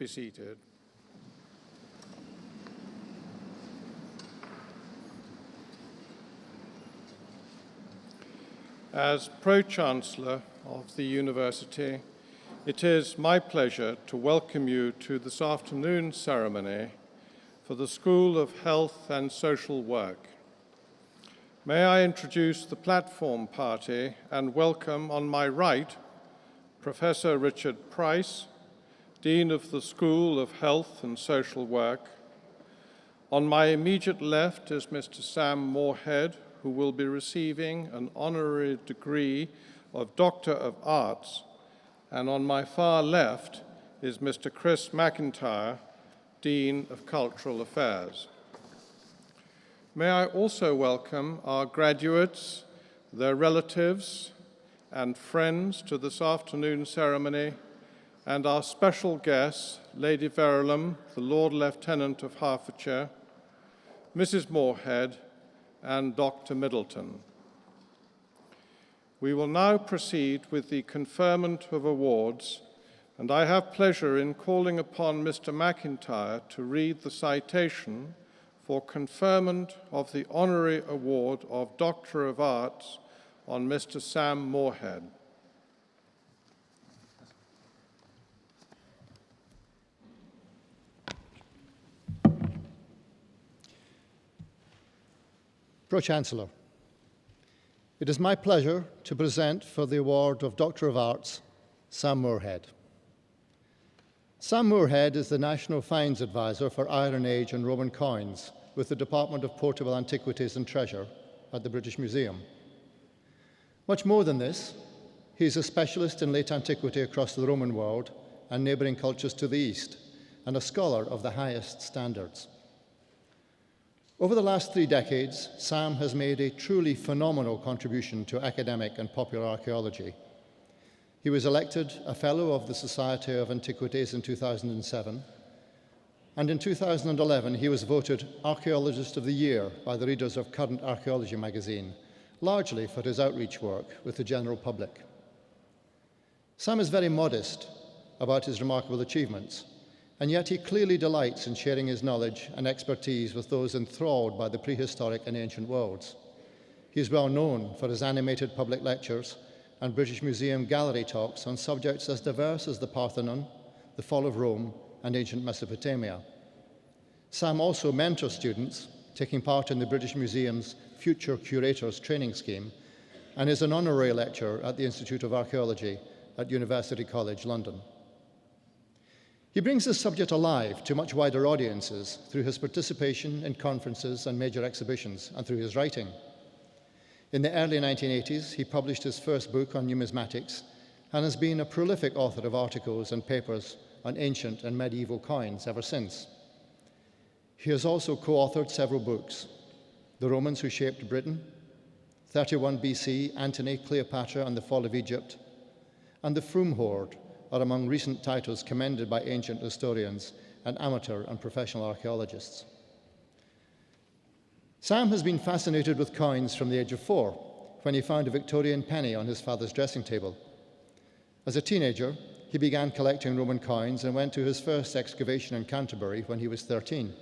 be seated. As Pro-Chancellor of the University, it is my pleasure to welcome you to this afternoon's ceremony for the School of Health and Social Work. May I introduce the platform party and welcome on my right Professor Richard Price, Dean of the School of Health and Social Work. On my immediate left is Mr. Sam Moorhead, who will be receiving an honorary degree of Doctor of Arts. And on my far left is Mr. Chris McIntyre, Dean of Cultural Affairs. May I also welcome our graduates, their relatives, and friends to this afternoon's ceremony, and our special guests, Lady Verulam, the Lord Lieutenant of Hertfordshire, Mrs. Moorhead, and Dr. Middleton. We will now proceed with the conferment of awards, and I have pleasure in calling upon Mr. McIntyre to read the citation for conferment of the honorary award of Doctor of Arts on Mr. Sam Moorhead. Pro-Chancellor, it is my pleasure to present for the award of Doctor of Arts, Sam Moorhead. Sam Moorhead is the National Finds Advisor for Iron Age and Roman coins with the Department of Portable Antiquities and Treasure at the British Museum. Much more than this, he is a specialist in late antiquity across the Roman world and neighbouring cultures to the east, and a scholar of the highest standards. Over the last 3 decades, Sam has made a truly phenomenal contribution to academic and popular archaeology. He was elected a Fellow of the Society of Antiquities in 2007, and in 2011 he was voted Archaeologist of the Year by the readers of Current Archaeology magazine, largely for his outreach work with the general public. Sam is very modest about his remarkable achievements, and yet he clearly delights in sharing his knowledge and expertise with those enthralled by the prehistoric and ancient worlds. He is well known for his animated public lectures and British Museum gallery talks on subjects as diverse as the Parthenon, the fall of Rome, and ancient Mesopotamia. Sam also mentors students, taking part in the British Museum's Future Curators Training Scheme, and is an honorary lecturer at the Institute of Archaeology at University College London. He brings this subject alive to much wider audiences through his participation in conferences and major exhibitions and through his writing. In the early 1980s, he published his first book on numismatics and has been a prolific author of articles and papers on ancient and medieval coins ever since. He has also co-authored several books: The Romans Who Shaped Britain, 31 BC, Antony, Cleopatra, and the Fall of Egypt, and The Froome Hoard are among recent titles commended by ancient historians and amateur and professional archaeologists. Sam has been fascinated with coins from the age of 4, when he found a Victorian penny on his father's dressing table. As a teenager, he began collecting Roman coins and went to his first excavation in Canterbury when he was 13.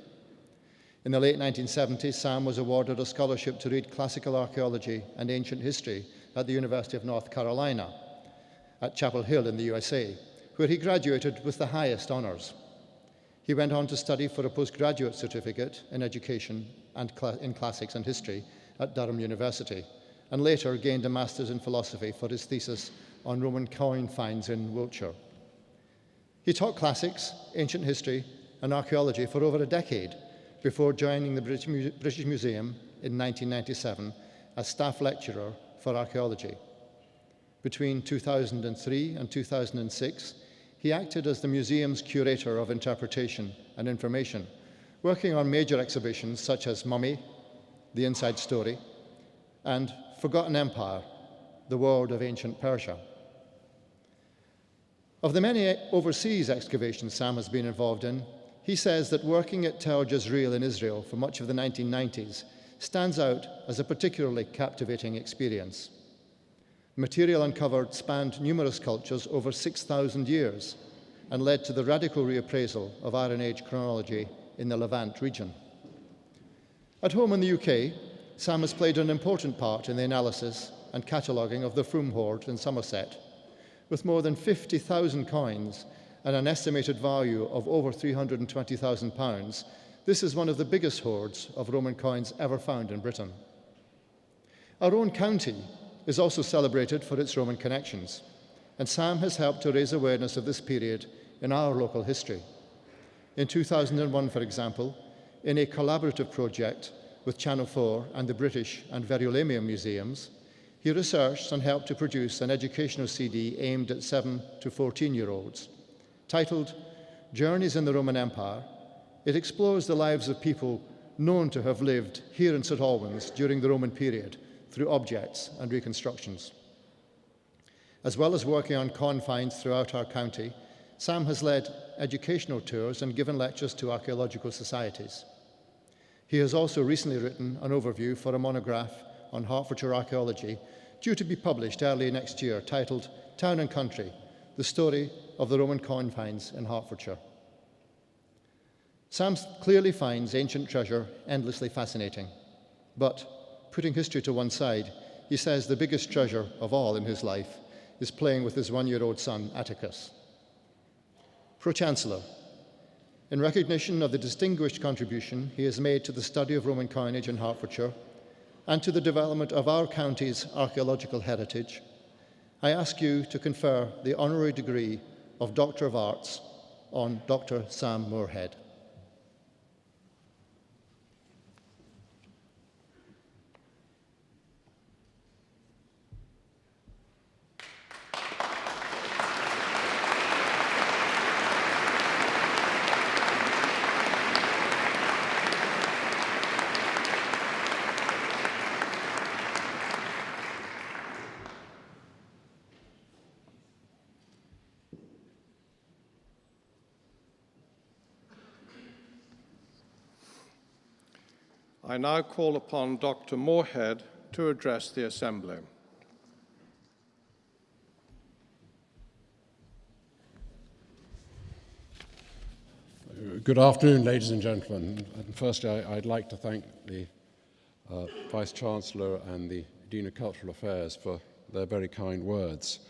In the late 1970s, Sam was awarded a scholarship to read classical archaeology and ancient history at the University of North Carolina, at Chapel Hill in the USA, where he graduated with the highest honors. He went on to study for a postgraduate certificate in education and in classics and history at Durham University, and later gained a master's in philosophy for his thesis on Roman coin finds in Wiltshire. He taught classics, ancient history, and archaeology for over a decade before joining the British Museum in 1997 as staff lecturer for archaeology. Between 2003 and 2006, he acted as the museum's curator of interpretation and information, working on major exhibitions such as Mummy, The Inside Story, and Forgotten Empire, The World of Ancient Persia. Of the many overseas excavations Sam has been involved in, he says that working at Tel Jezreel in Israel for much of the 1990s stands out as a particularly captivating experience. Material uncovered spanned numerous cultures over 6,000 years, and led to the radical reappraisal of Iron Age chronology in the Levant region. At home in the UK, Sam has played an important part in the analysis and cataloguing of the Froome hoard in Somerset. With more than 50,000 coins and an estimated value of over £320,000, this is one of the biggest hoards of Roman coins ever found in Britain. Our own county is also celebrated for its Roman connections, and Sam has helped to raise awareness of this period in our local history. In 2001, for example, in a collaborative project with Channel 4 and the British and Verulamium museums, he researched and helped to produce an educational CD aimed at 7 to 14-year-olds. Titled Journeys in the Roman Empire, it explores the lives of people known to have lived here in St Albans during the Roman period through objects and reconstructions. As well as working on coin finds throughout our county, Sam has led educational tours and given lectures to archaeological societies. He has also recently written an overview for a monograph on Hertfordshire archaeology due to be published early next year, titled Town and Country, the story of the Roman coin finds in Hertfordshire. Sam clearly finds ancient treasure endlessly fascinating, but putting history to one side, he says the biggest treasure of all in his life is playing with his one-year-old son, Atticus. Pro-Chancellor, in recognition of the distinguished contribution he has made to the study of Roman coinage in Hertfordshire and to the development of our county's archaeological heritage, I ask you to confer the honorary degree of Doctor of Arts on Dr. Sam Moorhead. I now call upon Dr. Moorhead to address the Assembly. Good afternoon, ladies and gentlemen. And firstly, I'd like to thank the Vice-Chancellor and the Dean of Cultural Affairs for their very kind words.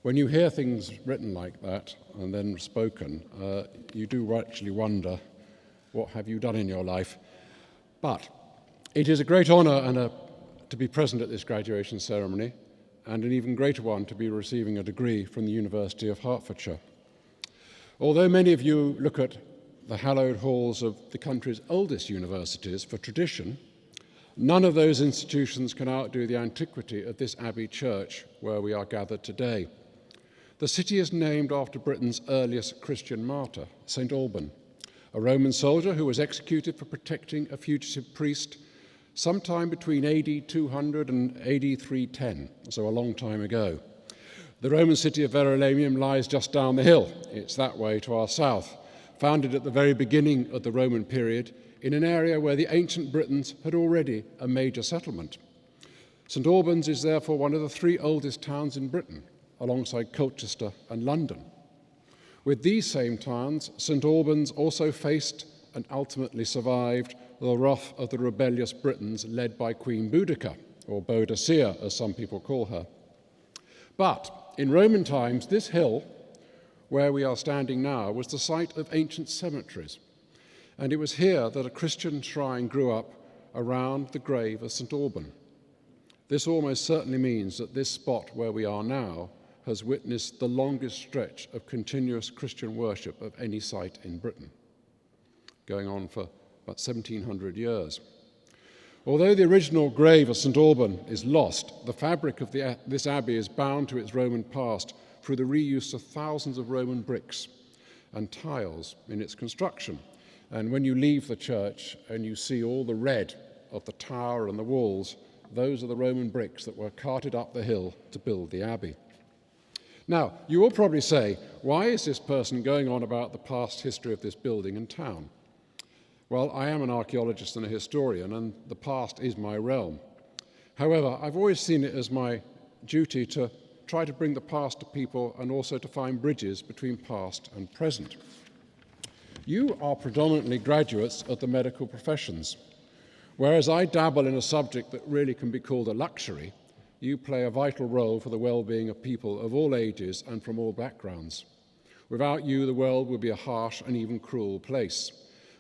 When you hear things written like that and then spoken, you do actually wonder, what have you done in your life? But it is a great honour to be present at this graduation ceremony, and an even greater one to be receiving a degree from the University of Hertfordshire. Although many of you look at the hallowed halls of the country's oldest universities for tradition, none of those institutions can outdo the antiquity of this Abbey church where we are gathered today. The city is named after Britain's earliest Christian martyr, St Alban, a Roman soldier who was executed for protecting a fugitive priest sometime between AD 200 and AD 310, so a long time ago. The Roman city of Verulamium lies just down the hill. It's that way to our south, founded at the very beginning of the Roman period in an area where the ancient Britons had already a major settlement. St Albans is therefore one of the three oldest towns in Britain, alongside Colchester and London. With these same towns, St Albans also faced and ultimately survived the wrath of the rebellious Britons led by Queen Boudicca, or Boadicea as some people call her. But in Roman times, this hill, where we are standing now, was the site of ancient cemeteries, and it was here that a Christian shrine grew up around the grave of St Alban. This almost certainly means that this spot where we are now has witnessed the longest stretch of continuous Christian worship of any site in Britain, going on for about 1700 years. Although the original grave of St Alban is lost, the fabric of this abbey is bound to its Roman past through the reuse of thousands of Roman bricks and tiles in its construction. And when you leave the church and you see all the red of the tower and the walls, those are the Roman bricks that were carted up the hill to build the abbey. Now, you will probably say, why is this person going on about the past history of this building and town? Well, I am an archaeologist and a historian, and the past is my realm. However, I've always seen it as my duty to try to bring the past to people and also to find bridges between past and present. You are predominantly graduates of the medical professions. Whereas I dabble in a subject that really can be called a luxury, you play a vital role for the well-being of people of all ages and from all backgrounds. Without you, the world would be a harsh and even cruel place,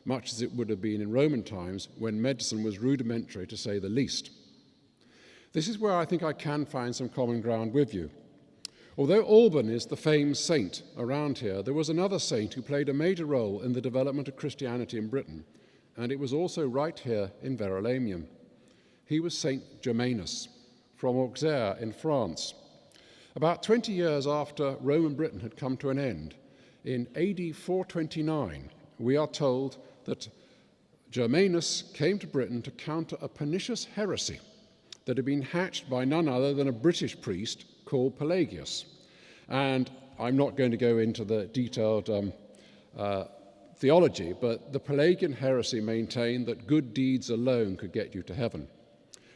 much as it would have been in Roman times when medicine was rudimentary, to say the least. This is where I think I can find some common ground with you. Although Alban is the famed saint around here, there was another saint who played a major role in the development of Christianity in Britain, and it was also right here in Verulamium. He was Saint Germanus from Auxerre in France. About 20 years after Roman Britain had come to an end, in AD 429, we are told that Germanus came to Britain to counter a pernicious heresy that had been hatched by none other than a British priest called Pelagius. And I'm not going to go into the detailed theology, but the Pelagian heresy maintained that good deeds alone could get you to heaven.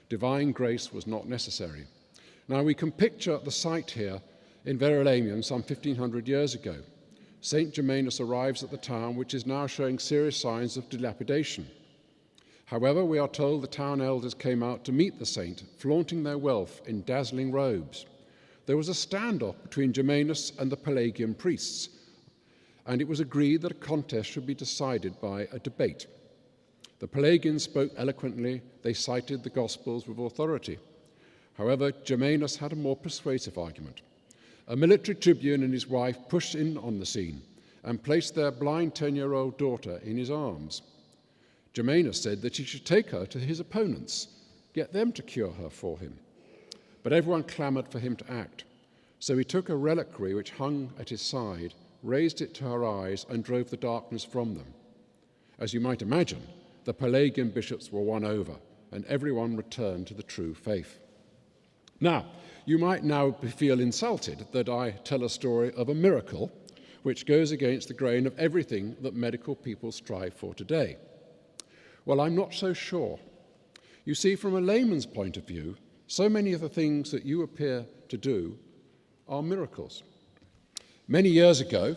Divine grace was not necessary. Now we can picture the site here in Verulamium some 1,500 years ago. St. Germanus arrives at the town, which is now showing serious signs of dilapidation. However, we are told the town elders came out to meet the saint, flaunting their wealth in dazzling robes. There was a standoff between Germanus and the Pelagian priests, and it was agreed that a contest should be decided by a debate. The Pelagians spoke eloquently, they cited the Gospels with authority. However, Germanus had a more persuasive argument. A military tribune and his wife pushed in on the scene and placed their blind 10-year-old daughter in his arms. Germanus said that he should take her to his opponents, get them to cure her for him. But everyone clamoured for him to act. So he took a reliquary which hung at his side, raised it to her eyes, and drove the darkness from them. As you might imagine, the Pelagian bishops were won over, and everyone returned to the true faith. Now, you might now feel insulted that I tell a story of a miracle which goes against the grain of everything that medical people strive for today. Well, I'm not so sure. You see, from a layman's point of view, so many of the things that you appear to do are miracles. Many years ago,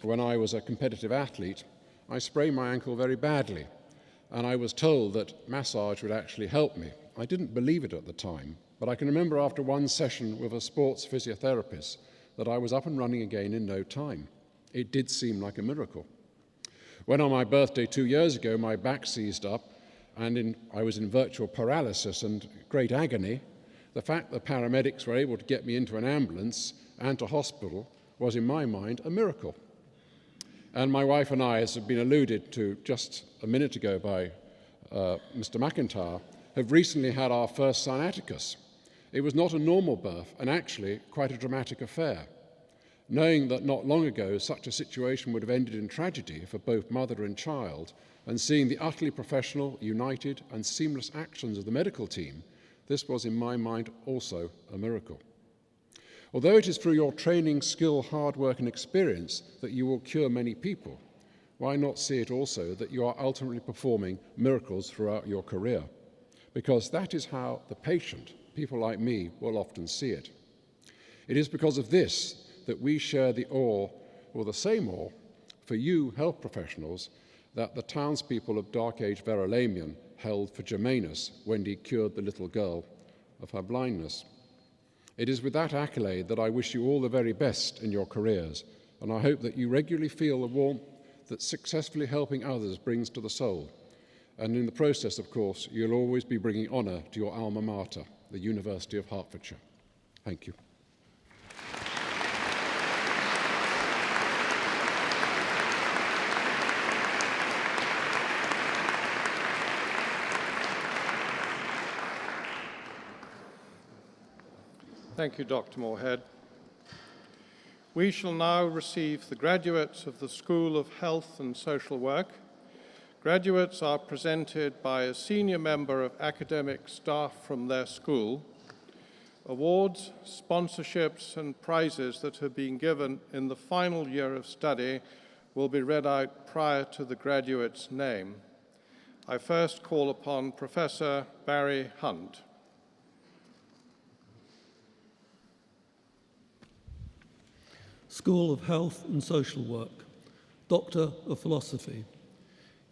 when I was a competitive athlete, I sprained my ankle very badly, and I was told that massage would actually help me. I didn't believe it at the time, but I can remember after one session with a sports physiotherapist that I was up and running again in no time. It did seem like a miracle. When on my birthday 2 years ago my back seized up and I was in virtual paralysis and great agony, the fact that paramedics were able to get me into an ambulance and to hospital was in my mind a miracle. And my wife and I, as has been alluded to just a minute ago by Mr. McIntyre, have recently had our first son Atticus. It was not a normal birth and actually quite a dramatic affair. Knowing that not long ago such a situation would have ended in tragedy for both mother and child, and seeing the utterly professional, united and seamless actions of the medical team, this was in my mind also a miracle. Although it is through your training, skill, hard work and experience that you will cure many people, why not see it also that you are ultimately performing miracles throughout your career? Because that is how the patient, people like me, will often see it. It is because of this that we share the awe, or the same awe, for you health professionals that the townspeople of Dark Age Verulamium held for Germanus when he cured the little girl of her blindness. It is with that accolade that I wish you all the very best in your careers, and I hope that you regularly feel the warmth that successfully helping others brings to the soul. And in the process, of course, you'll always be bringing honour to your alma mater, the University of Hertfordshire. Thank you. Thank you, Dr. Moorhead. We shall now receive the graduates of the School of Health and Social Work. Graduates are presented by a senior member of academic staff from their school. Awards, sponsorships and prizes that have been given in the final year of study will be read out prior to the graduate's name. I first call upon Professor Barry Hunt. School of Health and Social Work, Doctor of Philosophy.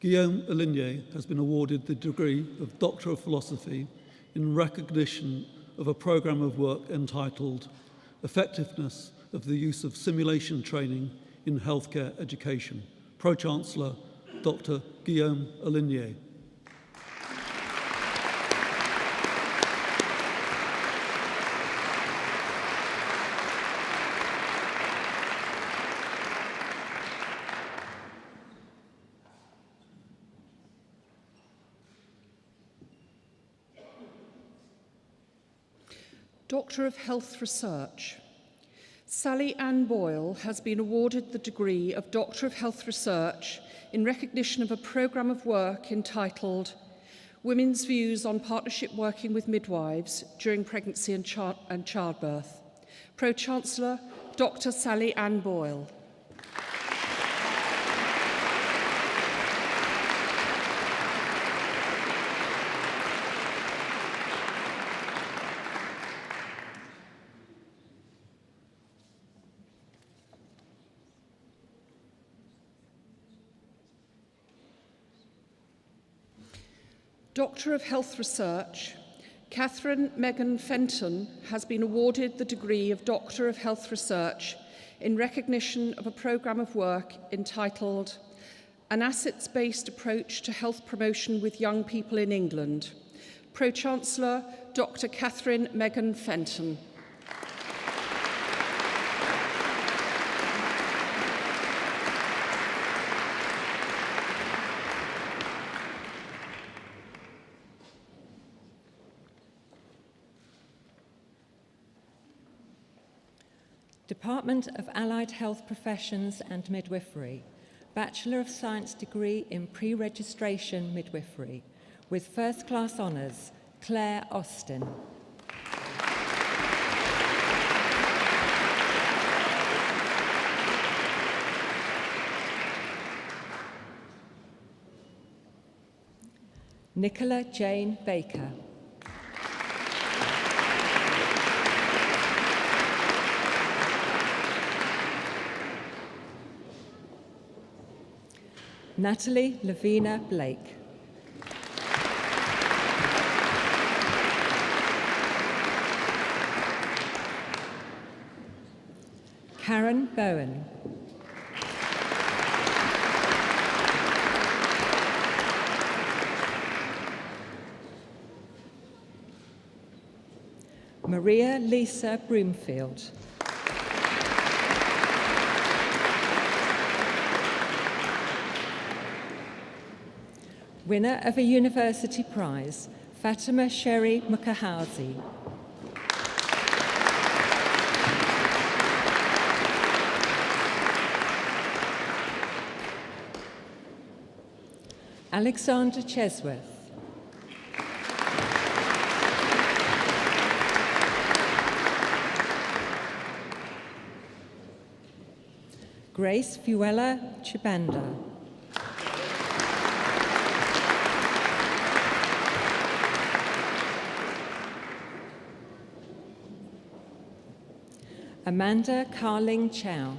Guillaume Aligné has been awarded the degree of Doctor of Philosophy in recognition of a programme of work entitled Effectiveness of the Use of Simulation Training in Healthcare Education. Pro-Chancellor, Dr. Guillaume Aligné. Doctor of Health Research. Sally Ann Boyle has been awarded the degree of Doctor of Health Research in recognition of a programme of work entitled Women's Views on Partnership Working with Midwives During Pregnancy and Childbirth. Pro-Chancellor, Dr. Sally Ann Boyle. Doctor of Health Research, Catherine Megan Fenton has been awarded the degree of Doctor of Health Research in recognition of a programme of work entitled An Assets-Based Approach to Health Promotion with Young People in England. Pro-Chancellor, Dr. Catherine Megan Fenton. Department of Allied Health Professions and Midwifery, Bachelor of Science degree in Pre-Registration Midwifery, with first-class honours, Claire Austin. Nicola Jane Baker. Natalie Lavina Blake. Karen Bowen. Maria Lisa Broomfield. Winner of a University Prize, Fatima Sherry Mukahazi. Alexander Chesworth. Grace Fuella Chibanda. Amanda Carling Chow.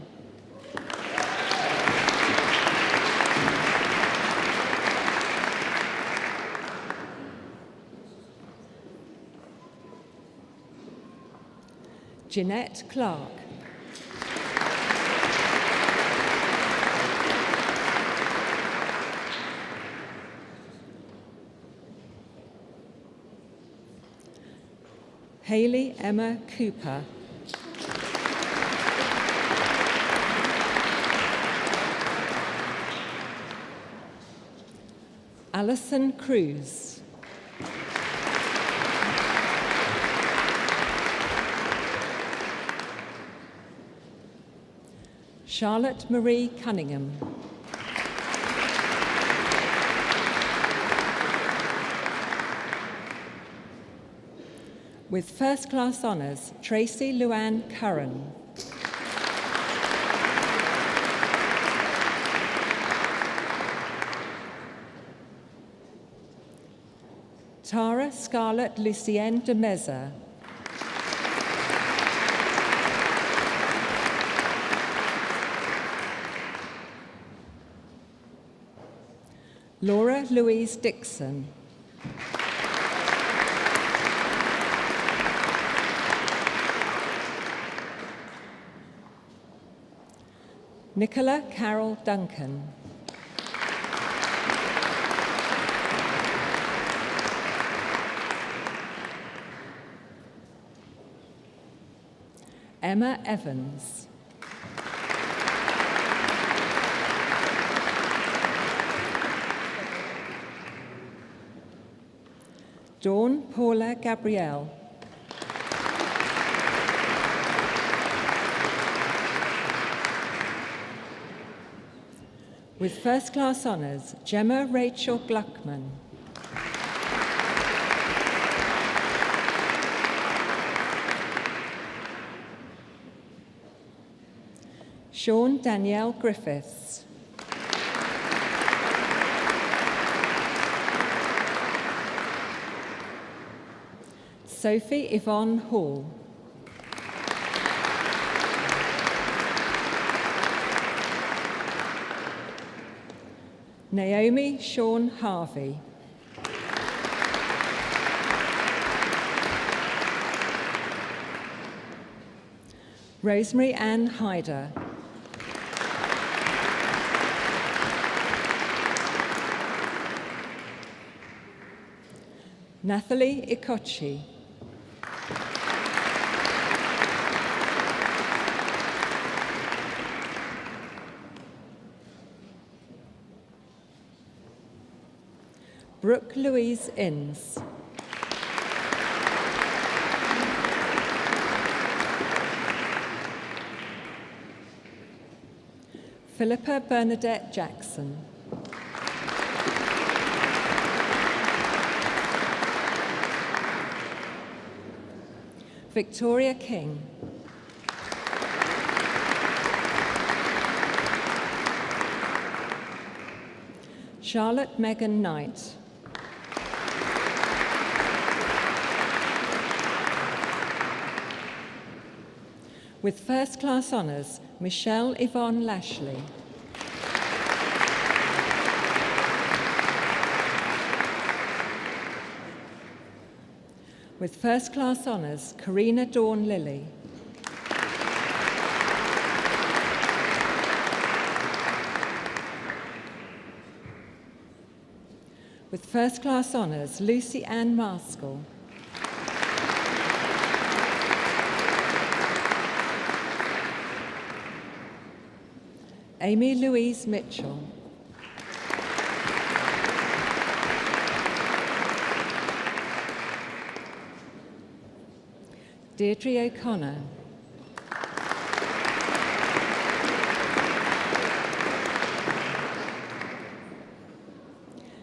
Jeanette Clark. Hayley Emma Cooper. Alison Cruz. Charlotte Marie Cunningham. With first-class honours, Tracy Luann Curran. Tara Scarlett Lucienne de Meza. Laura Louise Dixon. Nicola Carol Duncan. Emma Evans. Dawn Paula Gabrielle. With first class honours, Gemma Rachel Gluckman. Sean Danielle Griffiths. Sophie Yvonne Hall. Naomi Sean Harvey. Rosemary Ann Hyder. Nathalie Ikochi. Brooke Louise Innes. Philippa Bernadette Jackson. Victoria King. Charlotte Megan Knight. With first class honours, Michelle Yvonne Lashley. With first class honours, Karina Dawn Lilly. With first class honours, Lucy Ann Maskell. Amy Louise Mitchell. Deirdre O'Connor.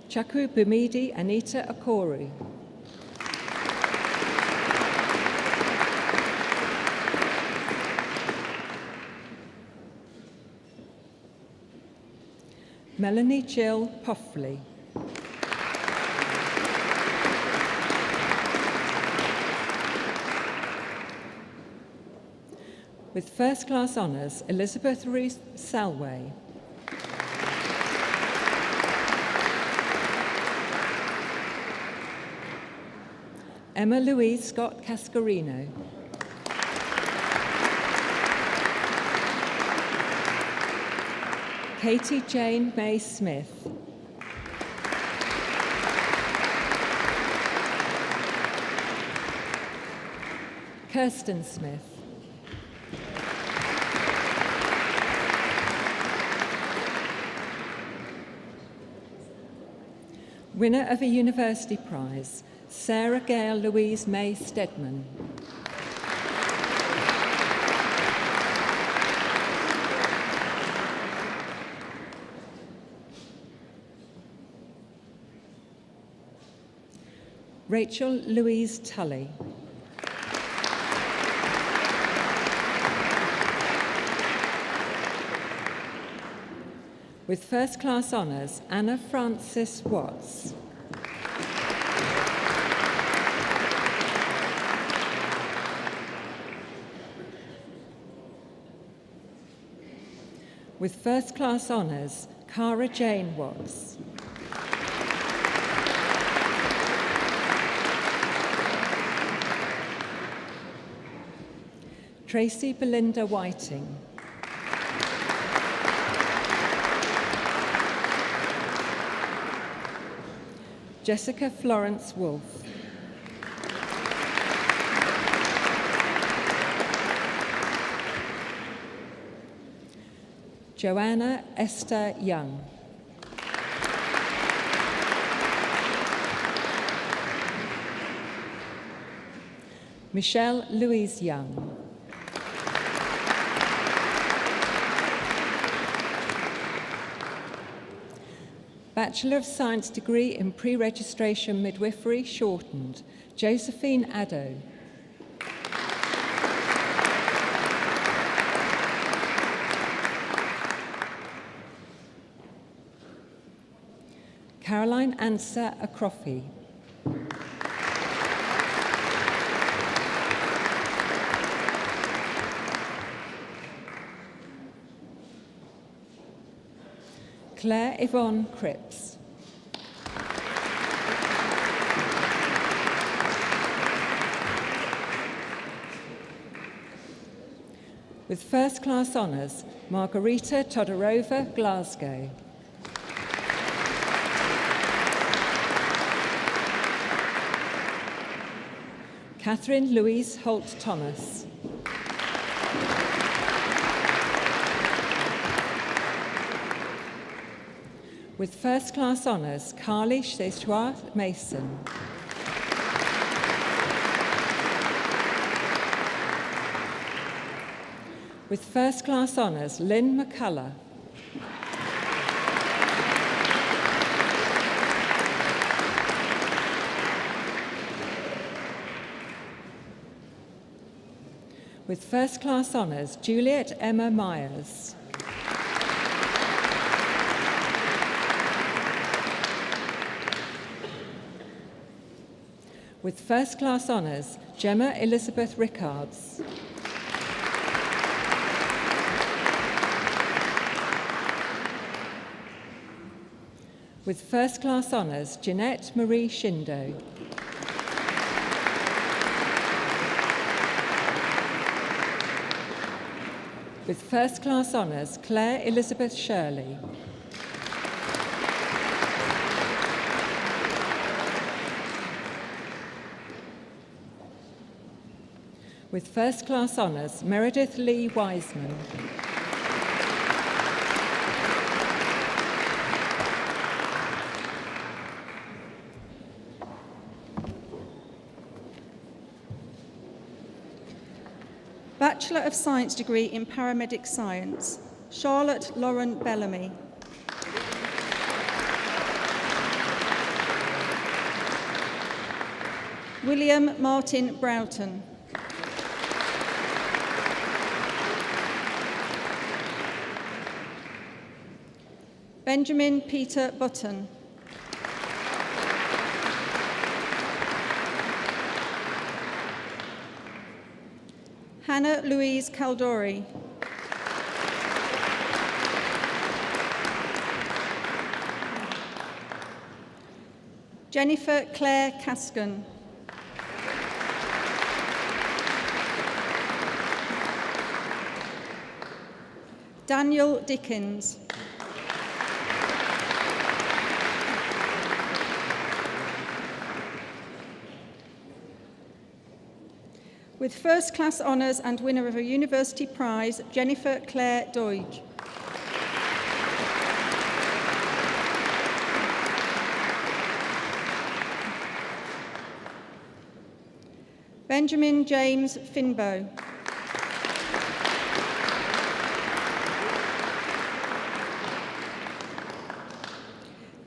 Chaku Bumidi Anita Okoru. Melanie Jill Puffley. With first class honours, Elizabeth Ruth Salway. Emma Louise Scott Cascarino. Katie Jane May Smith. Kirsten Smith. Winner of a University Prize, Sarah Gale Louise May Stedman. Rachel Louise Tully. With first class honours, Anna Frances Watts. With first class honours, Cara Jane Watts. Tracy Belinda Whiting. Jessica Florence Wolfe. Joanna Esther Young. Michelle Louise Young. Bachelor of Science degree in pre-registration midwifery, shortened, Josephine Addo. Caroline Ansa Acrofi. Claire Yvonne Cripps. With first-class honours, Margarita Todorova, Glasgow. Catherine Louise Holt-Thomas. With first-class honours, Carly Chestois Mason. With first-class honours, Lynn McCullough. With first-class honours, Juliet Emma Myers. With first-class honours, Gemma Elizabeth Rickards. With first-class honours, Jeanette Marie Shindo. With first-class honours, Claire Elizabeth Shirley. With first-class honours, Meredith Lee Wiseman. Bachelor of Science degree in Paramedic Science, Charlotte Lauren Bellamy. William Martin Broughton. Benjamin Peter Button. Hannah Louise Caldori. Jennifer Claire Cascan. Daniel Dickens. With first-class honours and winner of a university prize, Jennifer Claire Doige. Benjamin James Finbow.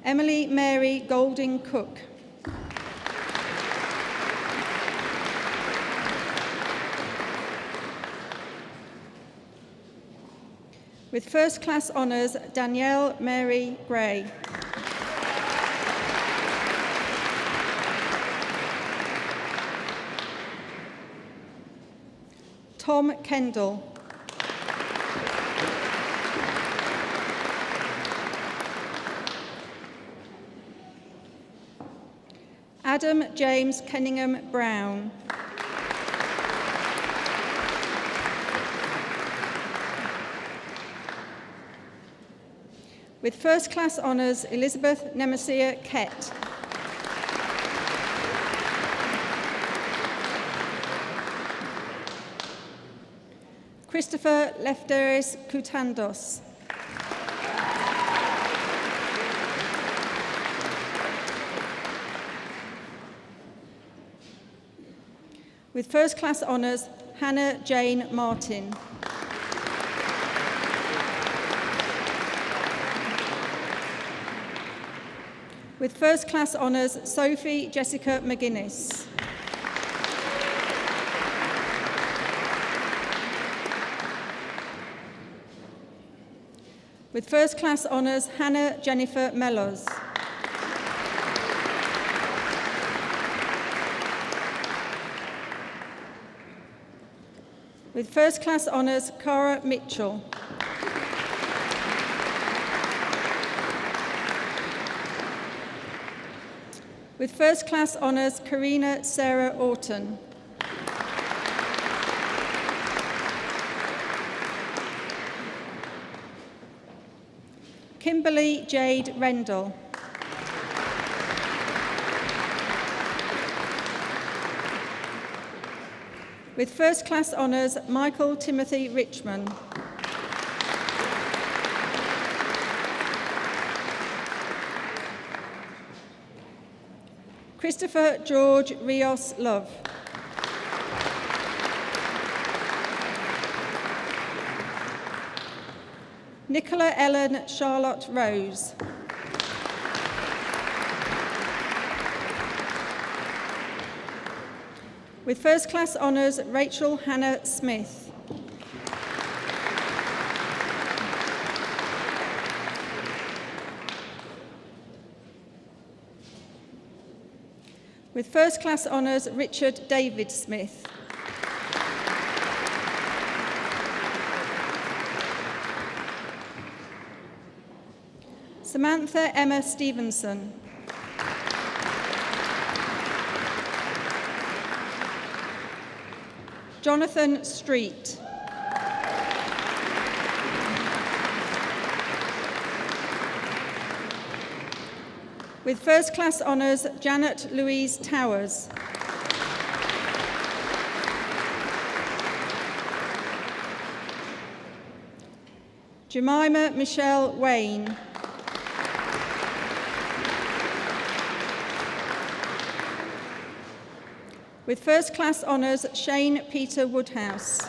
Emily Mary Golding Cook. With first-class honours, Danielle Mary Gray. Tom Kendall. Adam James Kenningham Brown. With first class honours, Elizabeth Nemesia Kett. Christopher Lefteris Koutandos. With first class honours, Hannah Jane Martin. With first class honours, Sophie Jessica McGuinness. With first class honours, Hannah Jennifer Mellows. With first class honours, Cara Mitchell. With first class honours, Karina Sarah Orton. Kimberly Jade Rendell. With first class honours, Michael Timothy Richmond. Christopher George Rios Love. Nicola Ellen Charlotte Rose. With first class honours, Rachel Hannah Smith. With first class honours, Richard David Smith. Samantha Emma Stevenson. Jonathan Street. With first class honours, Janet Louise Towers. Jemima Michelle Wayne. With first class honours, Shane Peter Woodhouse.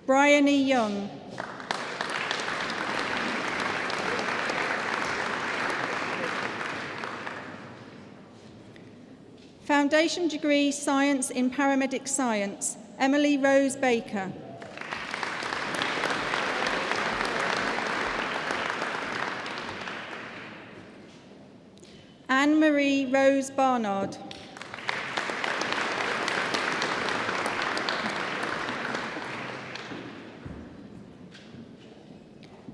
Bryony Young. Foundation degree Science in Paramedic Science, Emily Rose Baker. Anne-Marie Rose Barnard.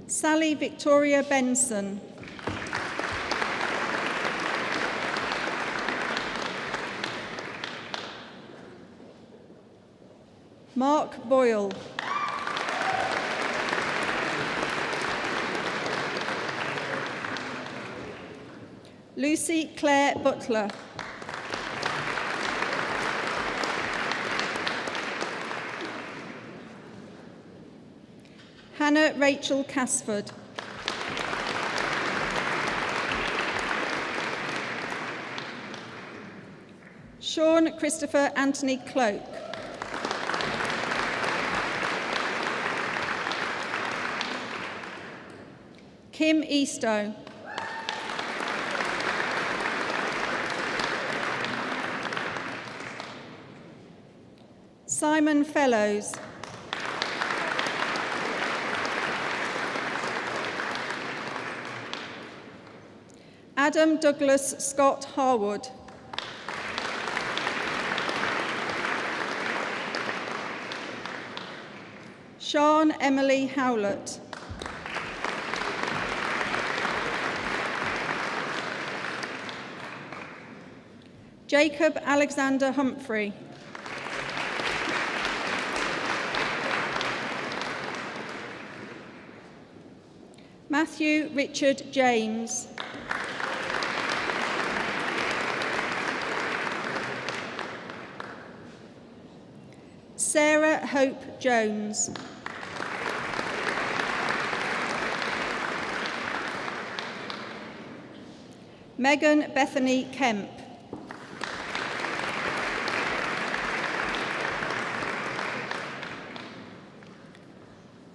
Sally Victoria Benson. Mark Boyle. Lucy Claire Butler. Hannah Rachel Casford. Sean Christopher Anthony Cloak. Kim Eastoe. Simon Fellows. Adam Douglas Scott Harwood. Sean Emily Howlett. Jacob Alexander Humphrey. Matthew Richard James. Sarah Hope Jones. Megan Bethany Kemp.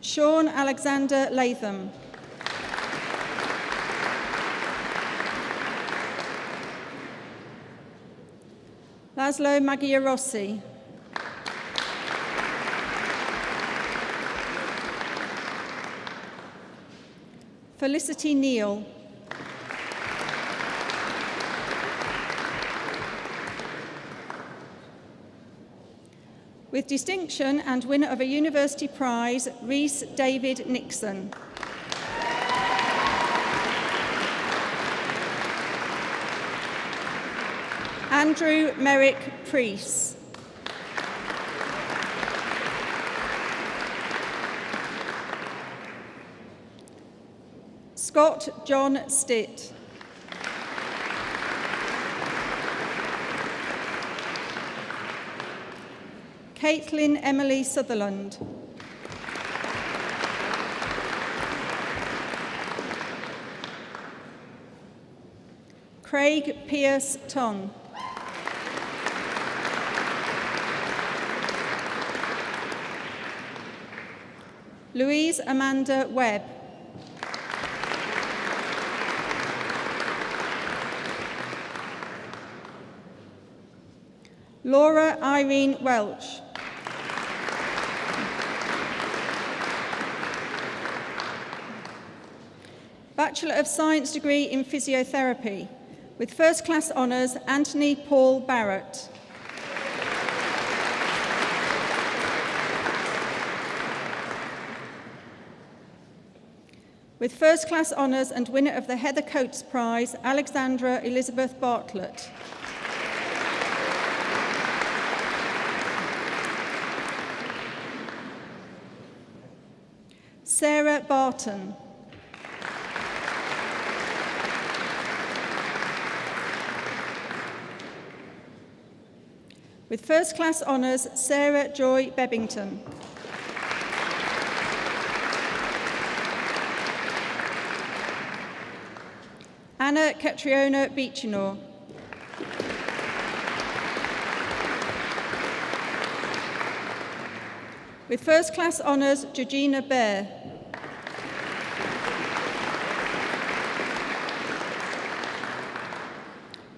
Sean Alexander Latham. Laszlo Magia-Rossi. Felicity Neal. With distinction and winner of a university prize, Rhys David Nixon. Andrew Merrick Preece. Scott John Stitt. Caitlin Emily Sutherland. Craig Pierce Tong. Louise Amanda Webb. Laura Irene Welch. Bachelor of Science degree in Physiotherapy, with first class honours, Anthony Paul Barrett. With first class honours and winner of the Heather Coates Prize, Alexandra Elizabeth Bartlett. Sarah Barton. With first class honours, Sarah Joy Bebbington. Anna Catriona Beechinor. With first class honours, Georgina Bear.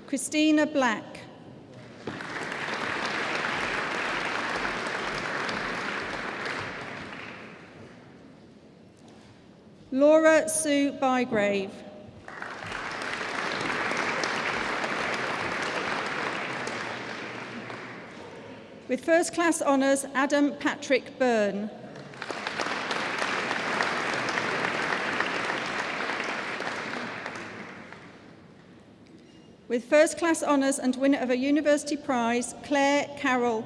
Christina Black. Laura Sue Bygrave. With first class honours, Adam Patrick Byrne. With first class honours and winner of a university prize, Claire Carroll.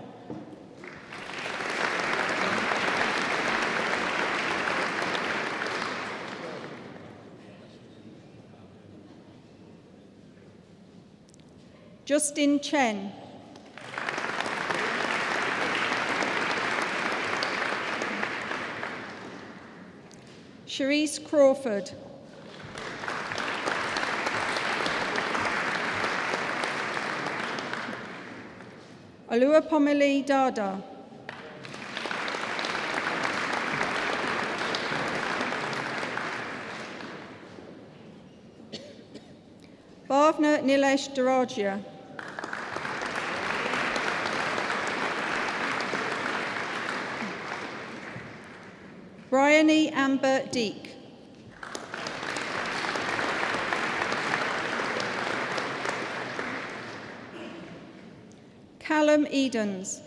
Justin Chen. Cherise Crawford. Oluwapomile Dada. Bhavna Nilesh Daragia. Bryony Amber Deek. Callum Edens.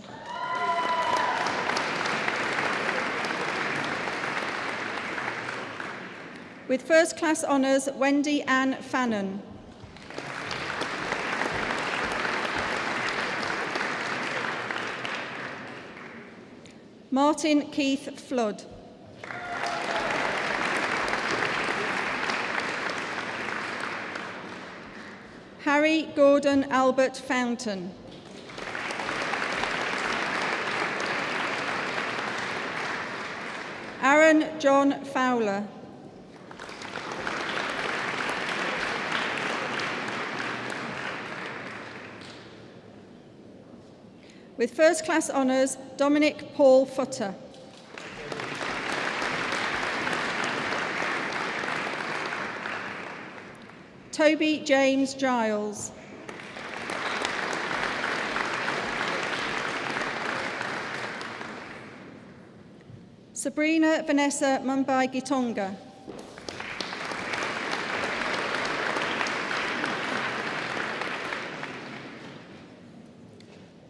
With first class honours, Wendy Ann Fannon. Martin Keith Flood. Harry Gordon Albert Fountain. Aaron John Fowler. With first class honours, Dominic Paul Futter. Toby James Giles. Sabrina Vanessa Mumbai Gitonga.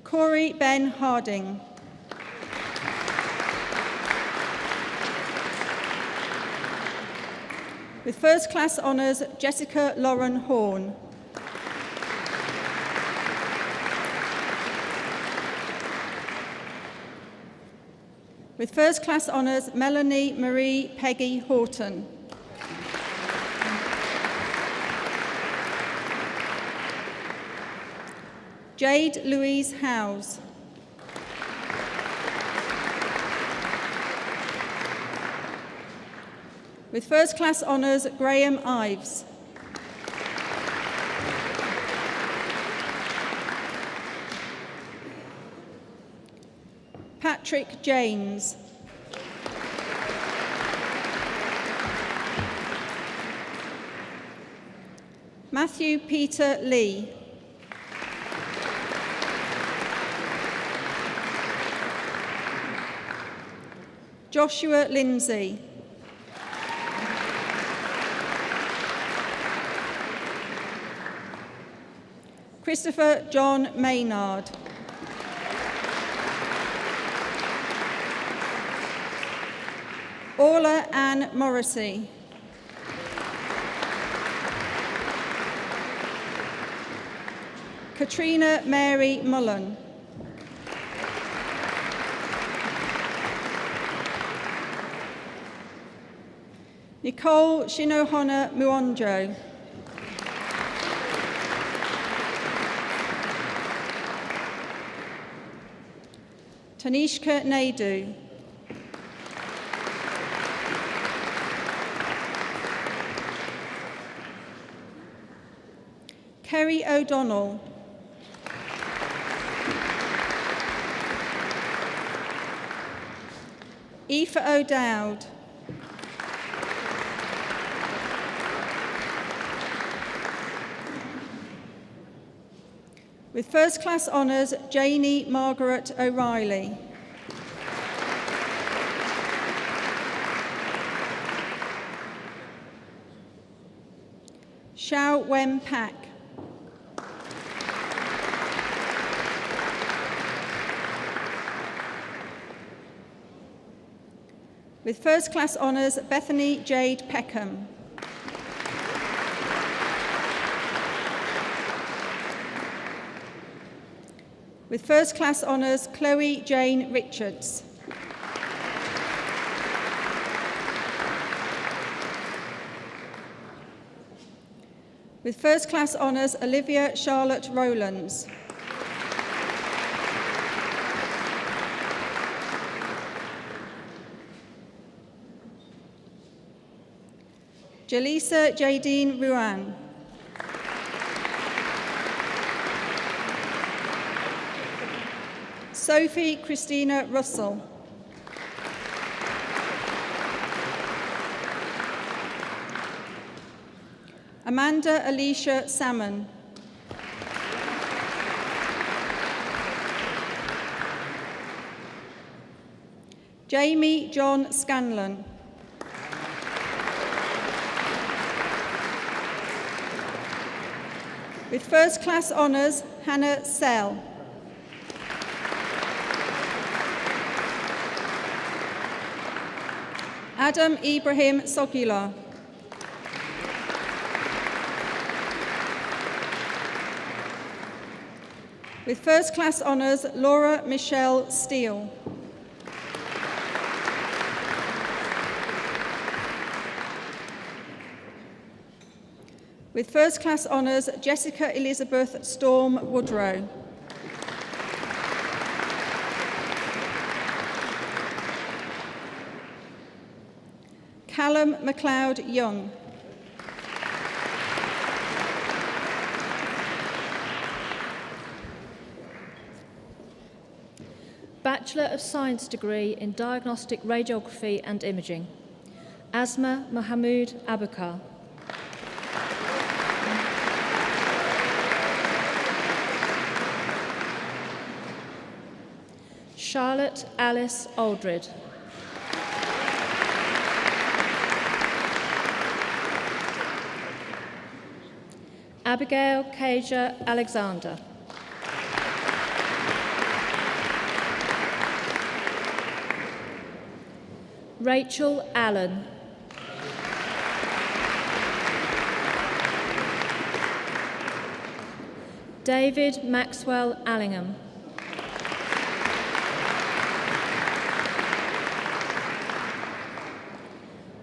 Corey Ben Harding. With first class honours, Jessica Lauren Horn. With first class honours, Melanie Marie Peggy Horton. Jade Louise Howes. With first class honours, Graham Ives. Patrick James. Matthew Peter Lee. Joshua Lindsay. Christopher John Maynard. Orla Ann Morrissey. Katrina Mary Mullen. Nicole Shinohana Muonjo. Tanishka Naidu. Kerry O'Donnell. Aoife O'Dowd. With first class honours, Janie Margaret O'Reilly. Xiao Wen Pak. With first class honours, Bethany Jade Peckham. With first class honours, Chloe Jane Richards. With first class honours, Olivia Charlotte Rowlands. Jaleesa Jadine Ruan. Sophie Christina Russell. Amanda Alicia Salmon. Jamie John Scanlon. With first class honours, Hannah Sell. Adam Ibrahim Sogula. With first class honours, Laura Michelle Steele. With first class honours, Jessica Elizabeth Storm Woodrow. Callum MacLeod Young. Bachelor of Science degree in Diagnostic Radiography and Imaging, Asma Mahmood Abukar. Charlotte Alice Aldred. Abigail Kaja Alexander. Rachel Allen. David Maxwell Allingham.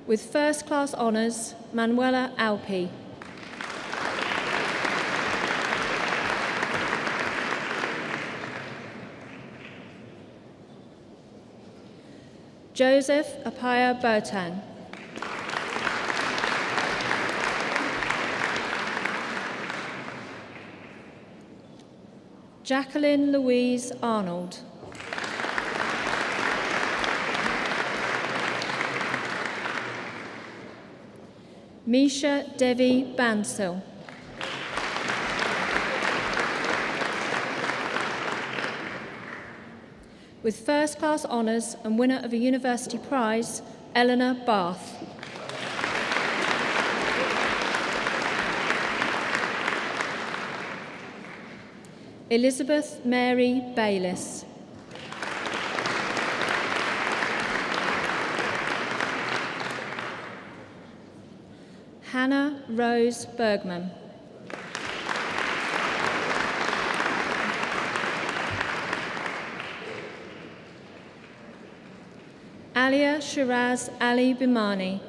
With first class honours, Manuela Alpi. Joseph Apaya Bertan. Jacqueline Louise Arnold. Misha Devi Bansal. With first class honours and winner of a university prize, Eleanor Bath. Elizabeth Mary Bayliss. Hannah Rose Bergman. Alia Shiraz Ali Bimani.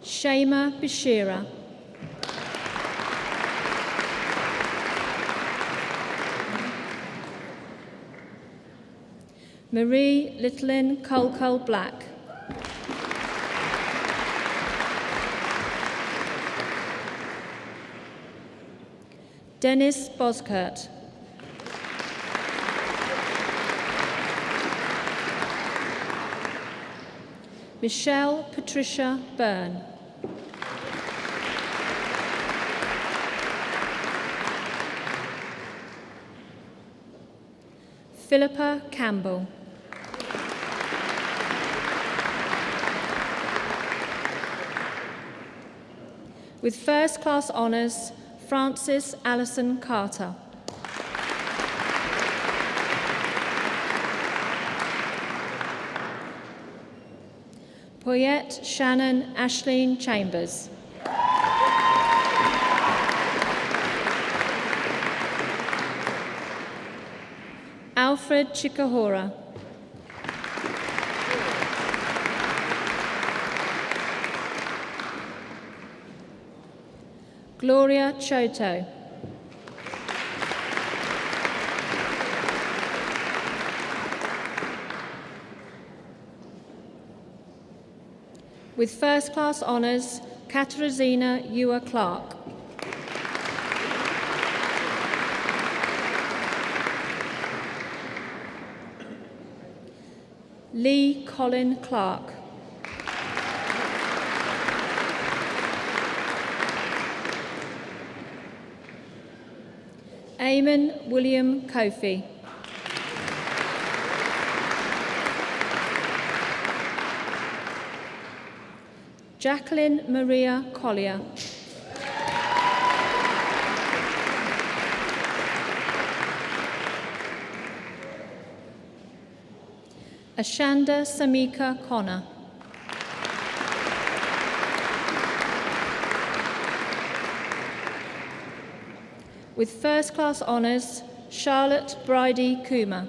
Shema Bashira. Marie Littlin Colcol Black. Dennis Boskert. Michelle Patricia Byrne. Philippa Campbell. With first class honours, Frances Allison Carter. Poyette Shannon Ashleen Chambers. Alfred Chikahora. Gloria Choto. With first class honours, Katarzyna Ewer Clark. Lee Colin Clark. Eamon William Kofi. Jacqueline Maria Collier. Ashanda Samika Connor. With first class honours, Charlotte Bridie Kuma.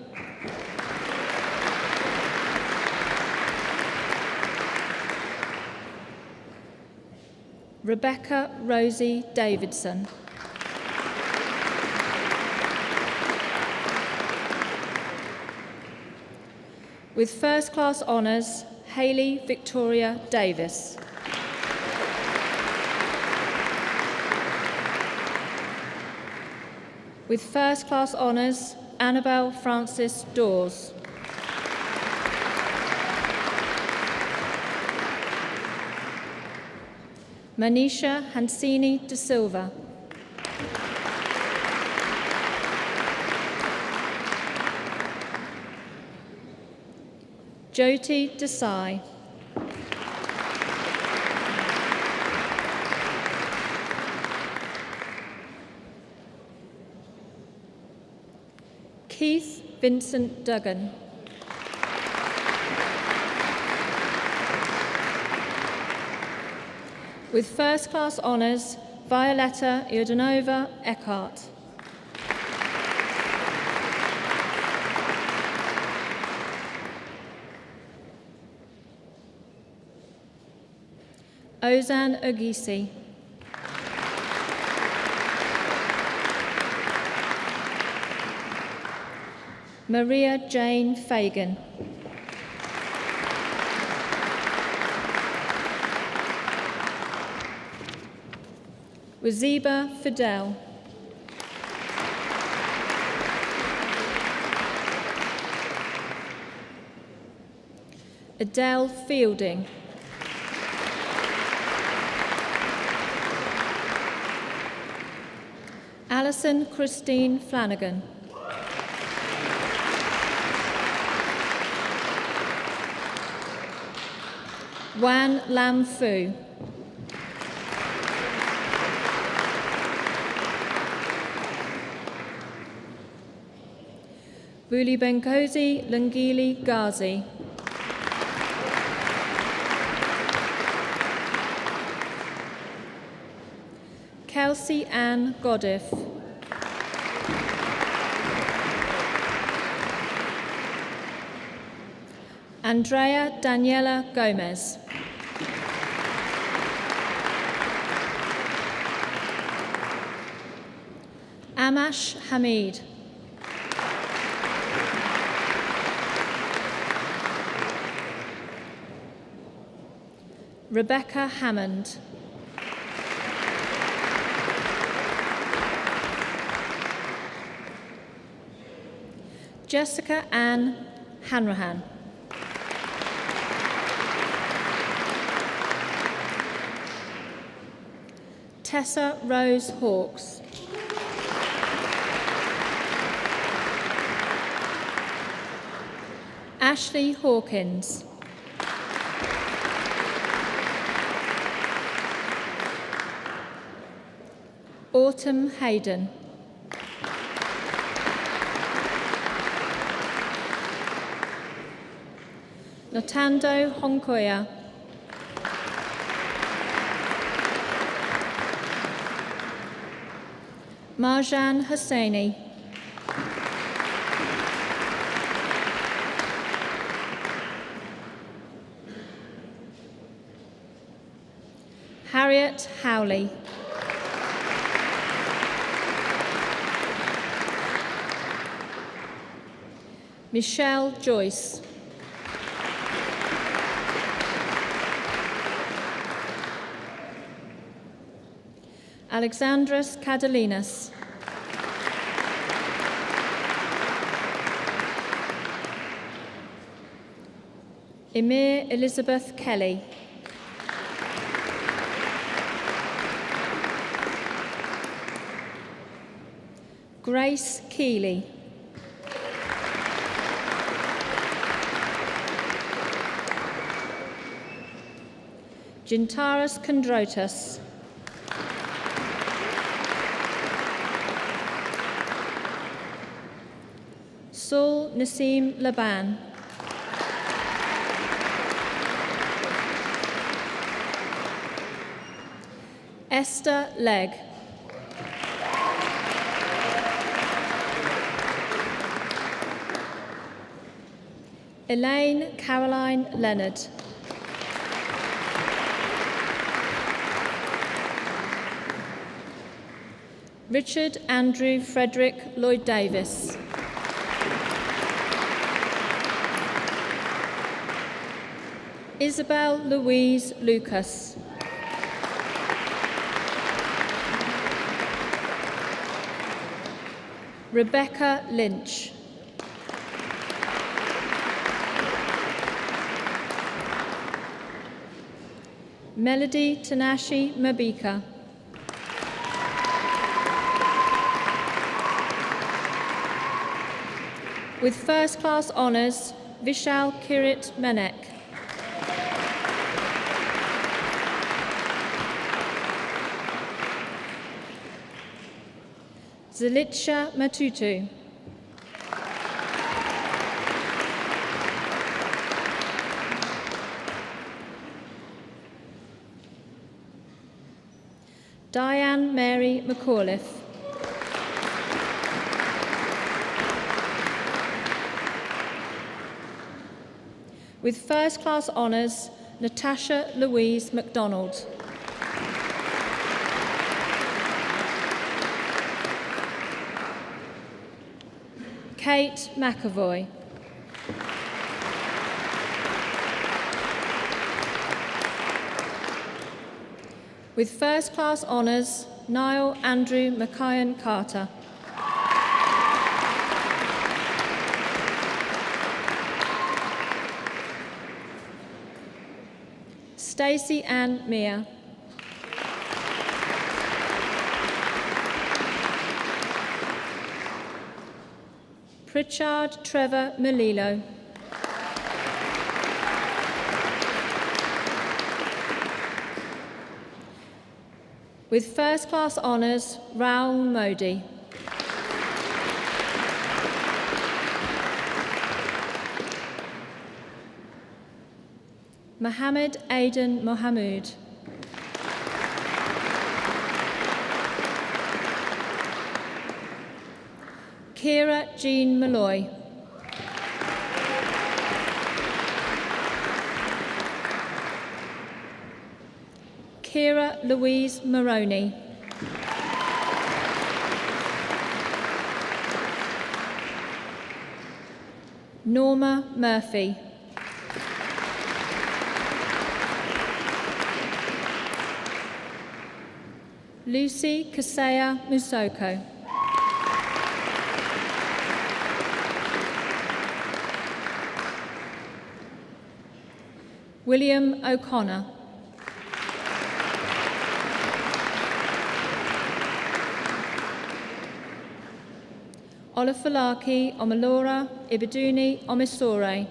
Rebecca Rosie Davidson. With first class honours, Hayley Victoria Davis. With first class honours, Annabel Francis Dawes. Manisha Hansini de Silva. Jyoti Desai. Keith Vincent Duggan. With first class honours, Violetta Iordanova Eckhart. Ozan Ogisi. Maria Jane Fagan. Waziba Fidel. Adele Fielding. Alison Christine Flanagan. Wan Lam Fu. Buli Benkosi Lungili Ghazi. Kelsey Ann Goddiff. Andrea Daniela Gomez. Amash Hamid. Rebecca Hammond. Jessica Ann Hanrahan. Tessa Rose Hawkes. Ashley Hawkins. Autumn Hayden. Notando Honkoya. Marjan Hosseini. Harriet Howley. Michelle Joyce. Alexandros Kadalinas. Emir Elizabeth Kelly. Grace Keeley. Gintaras Kondrotas. Saul Nassim Laban. Esther Legg. Elaine Caroline Leonard. Richard Andrew Frederick Lloyd Davis. Isabel Louise Lucas. Rebecca Lynch. Melody Tanashi Mabika. With first class honours, Vishal Kirit Menek. Zalitcha Matutu. Diane Mary McAuliffe. With first class honours, Natasha Louise MacDonald. Kate McAvoy. With first class honours, Niall Andrew McKeon Carter. Stacey Ann Mear. Pritchard Trevor Melillo. With first class honours, Raoul Modi. Mohammed Aidan Mohamud. Kira Jean Malloy. Kira Louise Maroney. Norma Murphy. Lucy Kasea Musoko. William O'Connor. Olafalaki Omalora Ibiduni Omisore.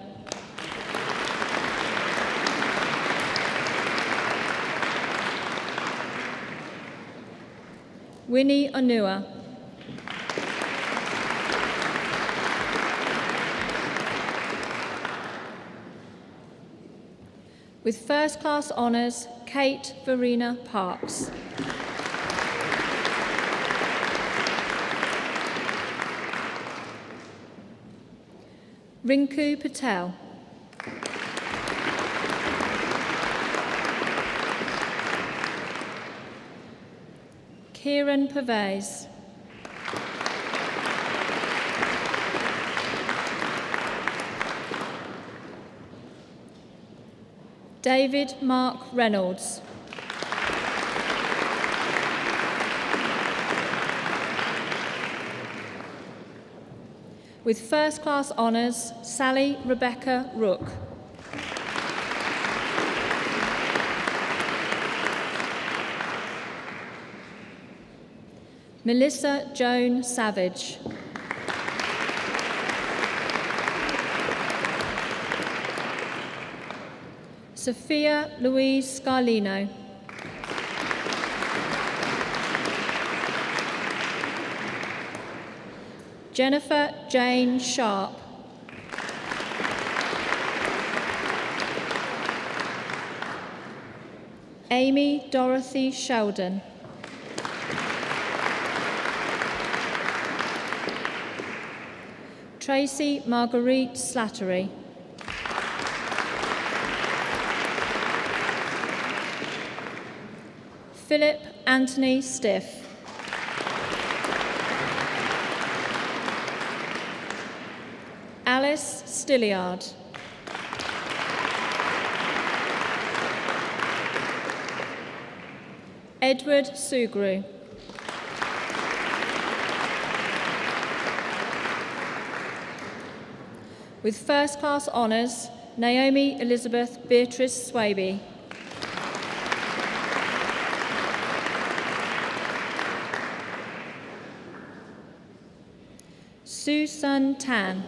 Winnie Onua. With first class honours, Kate Verena Parks. Rinku Patel. Kieran Pervez. David Mark Reynolds. With first class honours, Sally Rebecca Rook. Melissa Joan Savage. Sophia Louise Scarlino. Jennifer Jane Sharp. Amy Dorothy Sheldon. Tracy Marguerite Slattery. Philip Anthony Stiff. Alice Stilliard. Edward Sugru. With first-class honours, Naomi Elizabeth Beatrice Swaby. Susan Tan.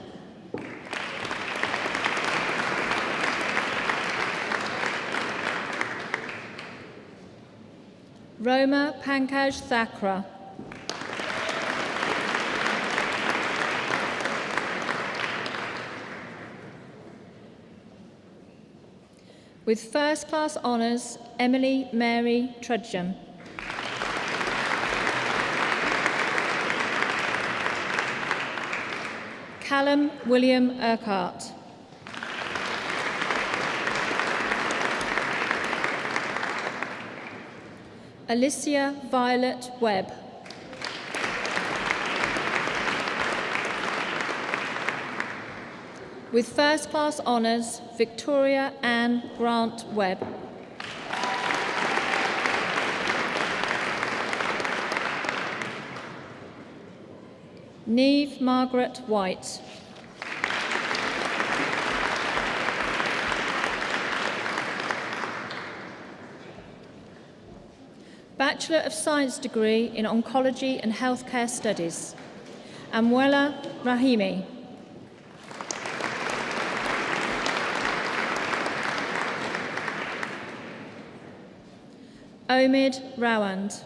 Roma Pankaj Thakra. With first-class honours, Emily Mary Trudgem. Callum William Urquhart. Alicia Violet Webb. With first-class honours, Victoria Ann Grant Webb. Neve Margaret White. Bachelor of Science degree in Oncology and Healthcare Studies, Amwela Rahimi. Omid Rawand.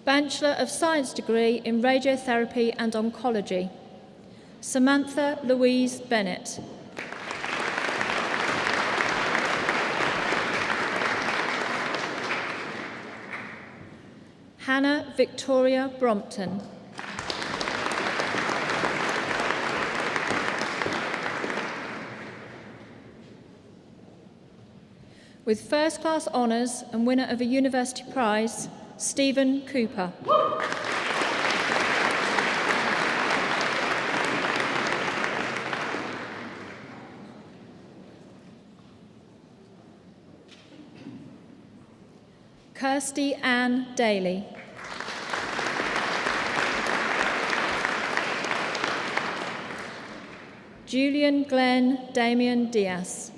Bachelor of Science degree in Radiotherapy and Oncology, Samantha Louise Bennett. Hannah Victoria Brompton. With first-class honours and winner of a university prize, Stephen Cooper. Kirsty Ann Daly. Julian Glenn Damian Diaz.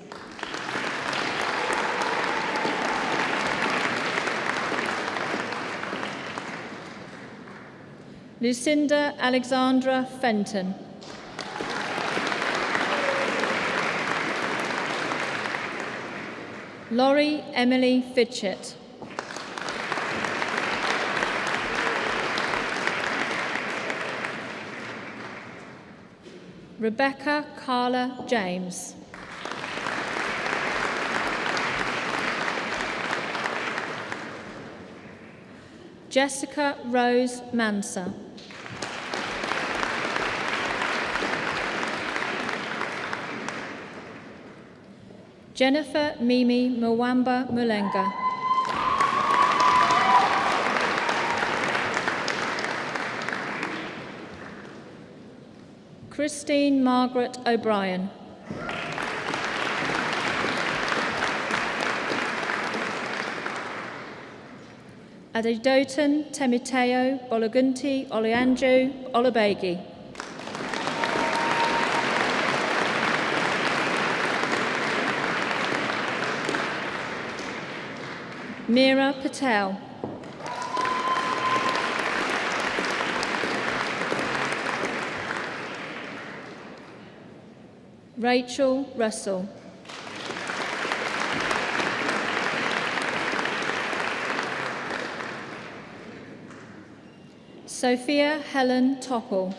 Lucinda Alexandra Fenton. Laurie Emily Fitchett. Rebecca Carla James. Jessica Rose Manser. Jennifer Mimi Mwamba Mulenga. Christine Margaret O'Brien. Adedotan Temiteo Bologunti Oleanju Olabegi. Meera Patel. Rachel Russell. Sophia Helen Topple.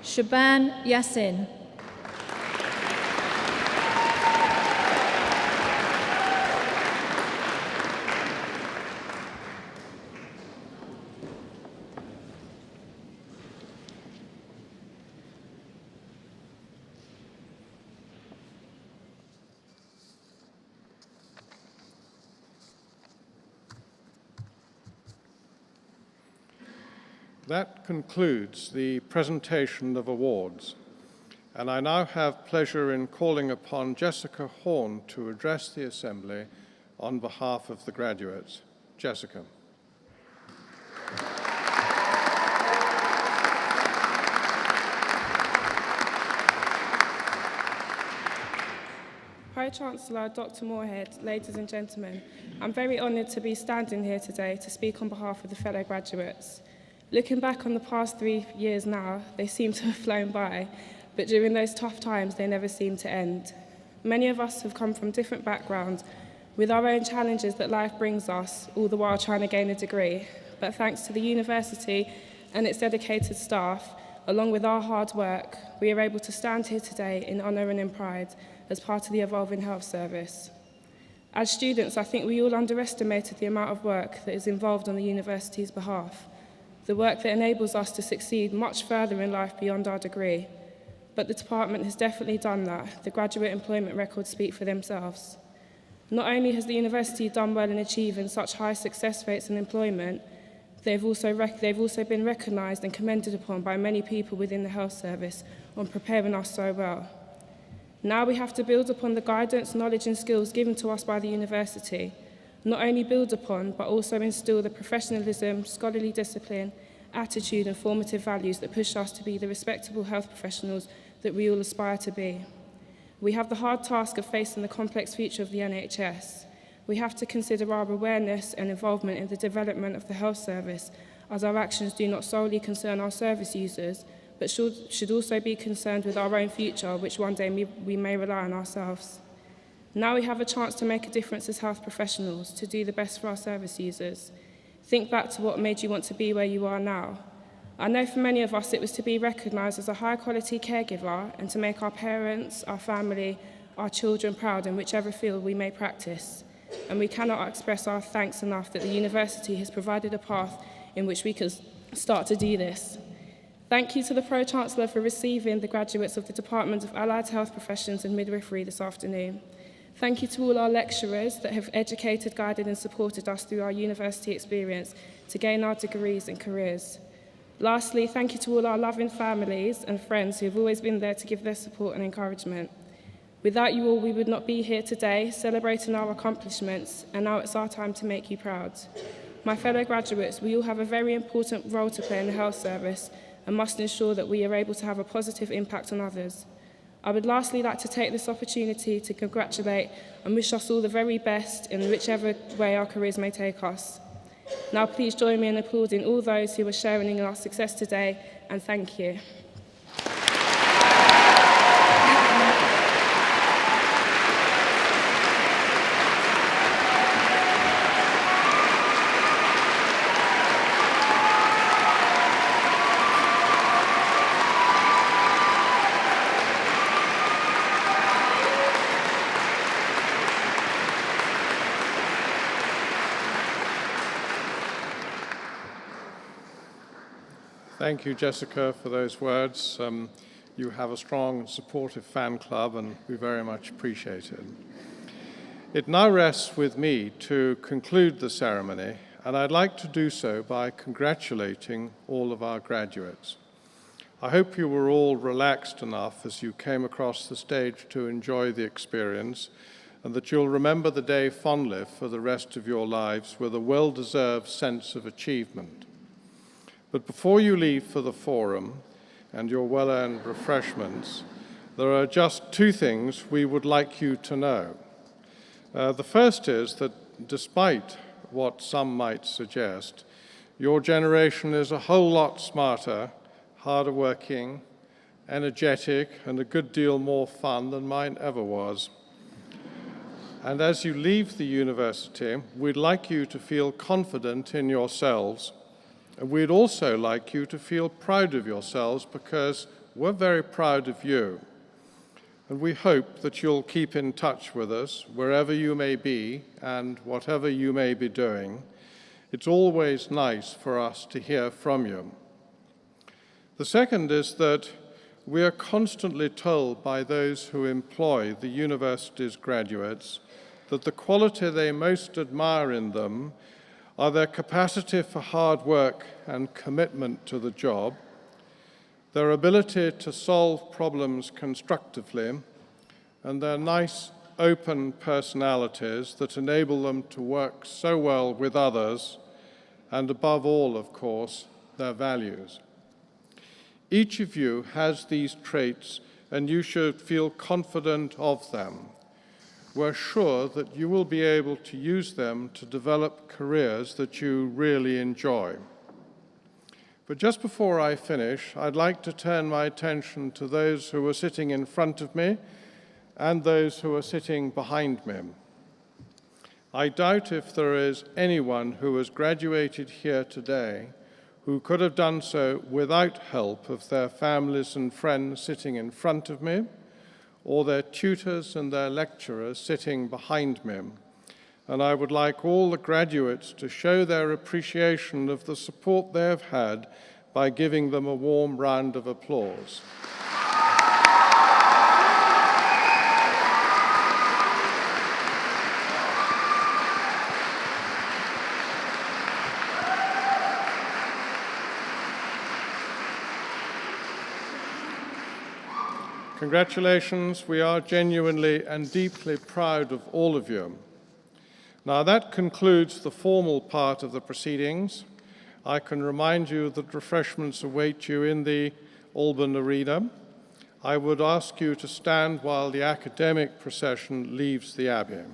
Shaban Yassin. that concludes the presentation of awards. And I now have pleasure in calling upon Jessica Horn to address the Assembly on behalf of the graduates. Jessica. Pro-Chancellor Dr. Moorhead, ladies and gentlemen, I'm very honoured to be standing here today to speak on behalf of the fellow graduates. Looking back on the past 3 years now, they seem to have flown by, but during those tough times, they never seem to end. Many of us have come from different backgrounds, with our own challenges that life brings us, all the while trying to gain a degree. But thanks to the university and its dedicated staff, along with our hard work, we are able to stand here today in honour and in pride as part of the evolving health service. As students, I think we all underestimated the amount of work that is involved on the university's behalf, the work that enables us to succeed much further in life beyond our degree. But the department has definitely done that. The graduate employment records speak for themselves. Not only has the university done well in achieving such high success rates in employment, they've also been recognised and commended upon by many people within the health service on preparing us so well. Now we have to build upon the guidance, knowledge and skills given to us by the university, not only build upon, but also instill the professionalism, scholarly discipline, attitude and formative values that push us to be the respectable health professionals that we all aspire to be. We have the hard task of facing the complex future of the NHS. We have to consider our awareness and involvement in the development of the health service, as our actions do not solely concern our service users, but should also be concerned with our own future, which one day we may rely on ourselves. Now we have a chance to make a difference as health professionals, to do the best for our service users. Think back to what made you want to be where you are now. I know for many of us it was to be recognised as a high-quality caregiver and to make our parents, our family, our children proud in whichever field we may practice. And we cannot express our thanks enough that the university has provided a path in which we can start to do this. Thank you to the Pro-Chancellor for receiving the graduates of the Department of Allied Health Professions and Midwifery this afternoon. Thank you to all our lecturers that have educated, guided and supported us through our university experience to gain our degrees and careers. Lastly, thank you to all our loving families and friends who have always been there to give their support and encouragement. Without you all, we would not be here today celebrating our accomplishments, and now it's our time to make you proud. My fellow graduates, we all have a very important role to play in the health service and must ensure that we are able to have a positive impact on others. I would lastly like to take this opportunity to congratulate and wish us all the very best in whichever way our careers may take us. Now please join me in applauding all those who are sharing in our success today, and thank you. Thank you, Jessica, for those words. You have a strong and supportive fan club, and we very much appreciate it. It now rests with me to conclude the ceremony, and I'd like to do so by congratulating all of our graduates. I hope you were all relaxed enough as you came across the stage to enjoy the experience, and that you'll remember the day fondly for the rest of your lives with a well-deserved sense of achievement. But before you leave for the forum and your well-earned refreshments, there are just two things we would like you to know. The first is that despite what some might suggest, your generation is a whole lot smarter, harder working, energetic, and a good deal more fun than mine ever was. And as you leave the university, we'd like you to feel confident in yourselves. And we'd also like you to feel proud of yourselves, because we're very proud of you. And we hope that you'll keep in touch with us wherever you may be and whatever you may be doing. It's always nice for us to hear from you. The second is that we are constantly told by those who employ the university's graduates that the quality they most admire in them are their capacity for hard work and commitment to the job, their ability to solve problems constructively, and their nice, open personalities that enable them to work so well with others, and above all, of course, their values. Each of you has these traits, and you should feel confident of them. We're sure that you will be able to use them to develop careers that you really enjoy. But just before I finish, I'd like to turn my attention to those who are sitting in front of me and those who are sitting behind me. I doubt if there is anyone who has graduated here today who could have done so without help of their families and friends sitting in front of me, or their tutors and their lecturers sitting behind me. And I would like all the graduates to show their appreciation of the support they have had by giving them a warm round of applause. Congratulations, we are genuinely and deeply proud of all of you. Now that concludes the formal part of the proceedings. I can remind you that refreshments await you in the Alban Arena. I would ask you to stand while the academic procession leaves the Abbey.